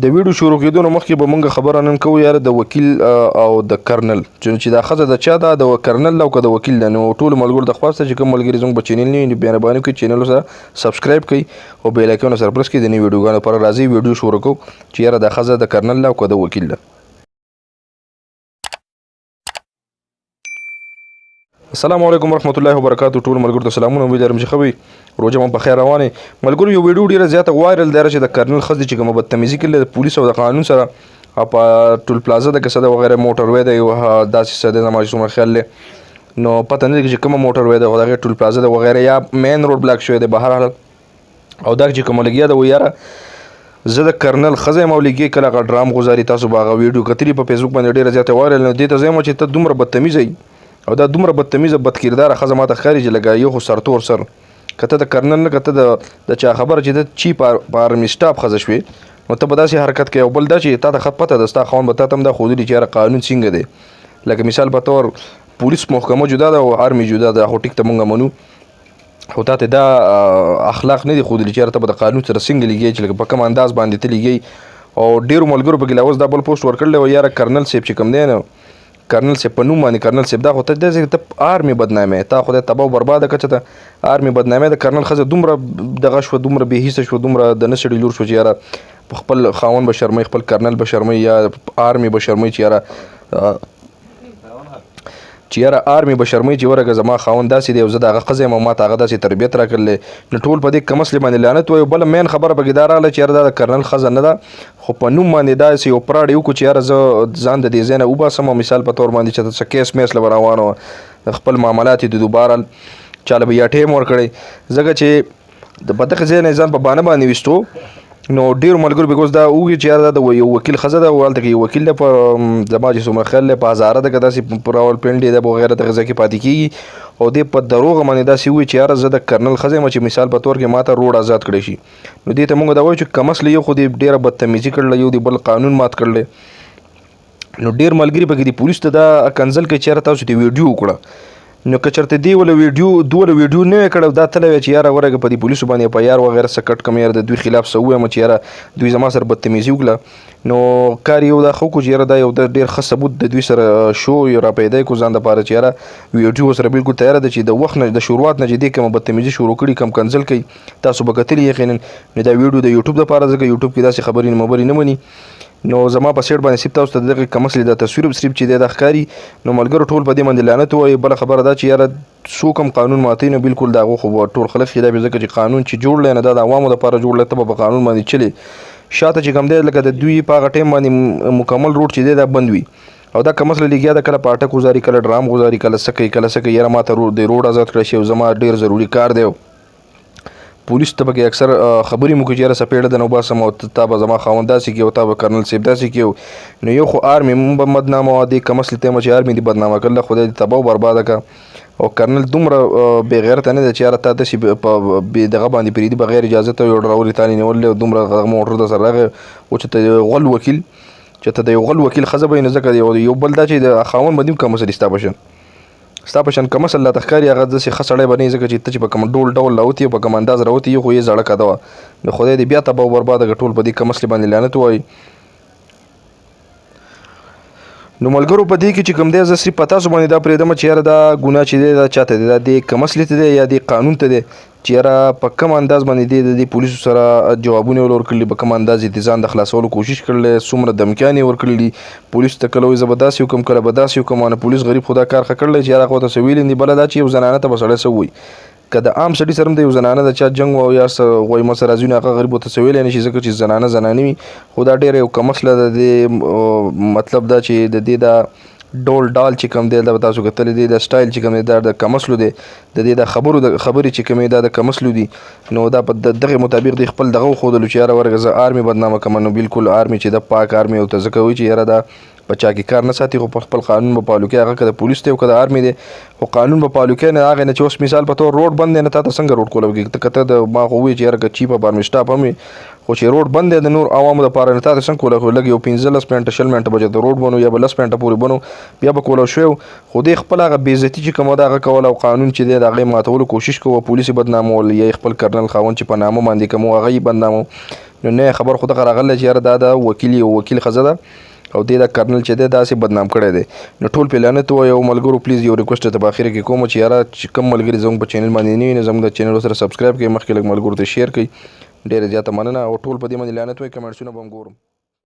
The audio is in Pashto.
د ویډیو شروع کېدو نه مخکې به موږ خبره نن کوو یاره د وکیل او د کرنل چې دا ښځه د چا ده د کرنل او که د وکیل ده نو ټولو ملګرو ته خواست چې کوم ملګري زموږ په چینل نه وي مهرباني وکړئ چینل سره سبسکرایب کړئ او بیل آیکن سره پرس کړئ د نوي ویډیوګانو لپاره. راځئ ویډیو شروع کوو چې یاره دا ښځه د کرنل ده او که د وکیل ده. السلام علیکم ورحمت الله وبرکاتو. ټول ملګرو ته سلامونه. امید لرم چې ښه وي، روژه مو په خیر روانې. ملګرو یو ویډیو ډېره زیاته وایرل دی چې د کرنل ښځې چې کومه بدتمیزي کړې د پولیس او د قانون سره او په ټول پلازه ده که څه ده وغیره موټر وی دی داسې څه دی زما چې څومره خیال دی نو پته نه لګي چې کومه موټر وی دی خو د هغې ټول پلازه ده وغیره یا مین روډ بلاک شوی دی بهرحال. او دا چې کومه لګیا ده و یاره زه د کرنل ښځه یم او لګي کله هغه ډرام غزاري تاسو به هغه ویډیو کتلي په فیسبوک باندې ډېره زیاته وایرل. نو دې ته زه یم چې ته دومره بدتمیزه یې او دا دومره بدتمیزه بدکرداره ښځه ما ته ښکاري چې لکه یو خو سرتور سر که ته د کرنل نه که ته د چا خبره چې ته چیپ آرمي سټاف ښځه شوې نو ته به داسې حرکت کوې. او بل دا چې تا ته ښه پته ده ستا خاوند به تا ته هم دا ښودلي چې یاره قانون څنګه دی. لکه مثال په طور پولیس محکمه جدا ده او آرمي جدا ده، خو ټیک ته مونږ منو خو تا ته دا اخلاق نه دي ښودلي چې یاره ته به د قانون سره څنګه لګیې چې لکه په کوم انداز باندې ته لګیې. او ډېرو ملګرو پکې لا اوس دا بل پوسټ ورکړلی و یاره کرنل صاحب چې کوم دی نو کرنل صاحب په نوم باندې کرنل صاحب دا خو ته داسې ته آرمي بدنامې تا خدای تباه و برباده کړه چې ته آرمي بدنامې. د کرنل ښځه دومره دغه شوه دومره بې حیثه شوه دومره د نه سړي لور شوه چې یاره خپل خاوند به شرموي خپل کرنل به شرموي یا آرمي به شرموي چې یاره آرمي به شرموي چې ورګه زما خاوند داسې دی او زه د هغه ښځه یم او ما ته هغه داسې تربیت راکړلی. نو ټول په دې کمسلې باندې لعنت وایي. بله مین خبره پکې دا راغله چې یاره دا د کرنل ښځه نه ده خو په نوم باندې داسې یو پراډ یې وکړو چې یاره زه ځان د دې ځای نه وباسم او مثال په طور باندې چې څه کیس میس له به روان وه خپل معاملات یې د دوباره چاله به یا ټیم ورکړی ځکه چې د په دغه ځای نه یې ځان په بانه باندې ویستو. نو ډېرو ملګرو بیکوز دا وګي چې یاره دا د یو وکیل ښځه ده او هلته کې یو وکیل دی په زما چې څومره خیال دی په هزاره ده که داسې په راولپنډي ده وغیره دغه ځای کې پاتې کېږي او دې په دروغه باندې داسې ووایي چې یاره زه د کرنل ښځه یم چې مثال په طور کې ما ته روډ آزاد کړی شي. نو دې ته مونږ دا وایو چې کم اصل یو خو دې ډېره بدتمیزي کړله یو دې بل قانون مات کړلی. نو ډېر ملګري پکې دي پولیس ته دا کنزل کوي چې یاره تاسو دې ویډیو وکړه. نو که چېرته دې دوله ویډیو نه وی کړی دا تللی وی چې یاره ورګه په دې پولیسو باندې په یار وغیره څه کټ کم یاره د دوی خلاف څه ووایم چې یاره دوی زما سره بدتمیزي وکړه. نو کار یو دا ښه وکړو چې یاره دا یو ډېر ښه ثبوت د دوی سره شو یو را پیدا کړو ځان دپاره چې یاره ویډیو سره بالکل تیاره ده چې د وخت نه د شروعات نه چې دې کومه بدتمیزي شروع کړي کوم کنزل کوي تاسو به کتلي یقینا. نو دا ویډیو د یوټیوب دپاره ځکه یوټیوب کې داسې خبرې مبرې نه مني. نو زما په سیټ باندې سیب تاسو ته دغه کم اصلي دا تصویر صرف چې دی دا ښکاري. نو ملګرو ټول په دې باندې لعنت وایي. بله خبره دا چې یاره څوک هم قانون ماتوي نو بالکل د هغو خو ټول خلک خلاف ځکه چې قانون چې جوړ دی نه دا د عوامو دپاره جوړ دی ته به په قانون باندې چلې شاته چې کوم دی لکه د دوی په هغه ټایم باندې مکمل روډ چې دی دا بند وي او دا کم اصله لګیا ده کله په اټک ګزاري کله ډرام ګزاري کله څه کوي کله څه کوي یاره ما ته د روډ آزاد کړی شي او زما ډېر ضروري کار دی. پولیس ته پکې اکثر خبرې مو کوي چې یاره سپېړه ده نو باسم او تا به زما خاوند داسې کړي او تا به کرنل صاحب داسې کړي. نو یو خو آرمي مو به بدنامه وه دې کم اصلي ته یم چې آرمي دې بدنامه کړله خدای دې تباه و برباده کړه. او کرنل دومره بې غیرته نه دی چې یاره تا داسې په بې دغه باندې پرېږدي بغیر اجازته یو ډراوري تا نیولی او دومره دغه موټر در سره راغی او چې ته غل وکیل چې ته د یو غل وکیل ښځه به یې نو ځکه یو بل دا چې د خاوند به دې هم کم اصلي ستا په شان کم اصل لا ته ښکاري هغه داسې ښه سړی به نه وي ځکه چې ته چې په کوم ډول راوتي او په کوم انداز راوتي یو خو یې زړه کده وه. نو خدای دې بیا تباه و برباده کړه ټول په دې کم اصلي باندې لعنت ووایي. نو ملګرو په دې کې چې کوم دی زه صرف په تاسو باندې دا پرېږدم چې یاره دا ګناه چې دی دا چاته دی دا دې کم اصلي ته دی یا دې قانون ته دی چې یاره په کوم انداز باندې دی د دې پولیسو سره جوابونه یې ورکړلي په کوم انداز یې د ځان د خلاصولو کوشش کړلی څومره دمکیان یې ورکړلي پولیسو ته کله وایي زه به داسې وکړم کله به داسې وکړم نه پولیس غریب خو دا کار ښه کړلی چې یاره هغه ورته څه ویلي نه دي. بله دا چې یو زنانه ته به سړی څه ووایي که د عام سړي سره هم د یو زنانه د چا جنګ و یا څه وایي ما سره راځي نو هغه غریب ورته څه ویلی نه شي ځکه چې زنانه وي. خو دا ډېره یو کم اصله د دې مطلب دا چې د دې دا ډول ډال چې کوم دی دا به تاسو کتلی دی د سټایل چې کوم دی دا د کم اصلو دی د دې د خبرې چې کومې دا د کم اصلو دي. نو دا په دغې مطابق دی خپل دغه وښودلو چې یاره ورګه زه آرمي بدنامه کړم. نو بالکل آرمي چې د پاک آرمي او ته ځکه وایي چې یاره دا په چا کې کار نه ساتي خو په خپل قانون به پالو کوي هغه که د پولیس دی او که د آرمي دی خو قانون به پالو کوي نه هغې نه چې اوس مثال په طور روډ بند دی نه تا ته څنګه روډ کولی کېږي که ته د ما خو ووایي چې یاره که چیپ آرمي سټاپ هم وي خو چې روډ بند دی د نور عوامو دپاره نه تا ته څنګه کولی خو لږ یو 15 منټه 20 منټه به چې د روډ بنو یا به 10 منټه پورې بنو بیا به کولی شوی خو دې خپل هغه بېعزتي چې کومه ده هغه کوله او قانون چې دی د هغې ماتولو کوشش کوو پولیس یې بدنامول یا خپل کرنل خاوند چې په نامه باندې کوم هغه یې بدنامو. نو نه خبر خو دغه راغلی چې یاره دا د وکیل ښځه ده او دې د کرنل چې دی داسې بدنام کړی دی نو ټول پې لعنت ووایو ملګرو پلیز یو ریکویسټ ته په اخره کې کوم چې یاره چې کوم ملګري زموږ په چینل باندې نه وي نو زموږ د چینل سره سبسکرایب کړئ مخکې لږ ملګرو ته شیر کړئ ډېره زیاته مننه او ټول په دې باندې لعنت وایي کمنټسونه به هم ګورم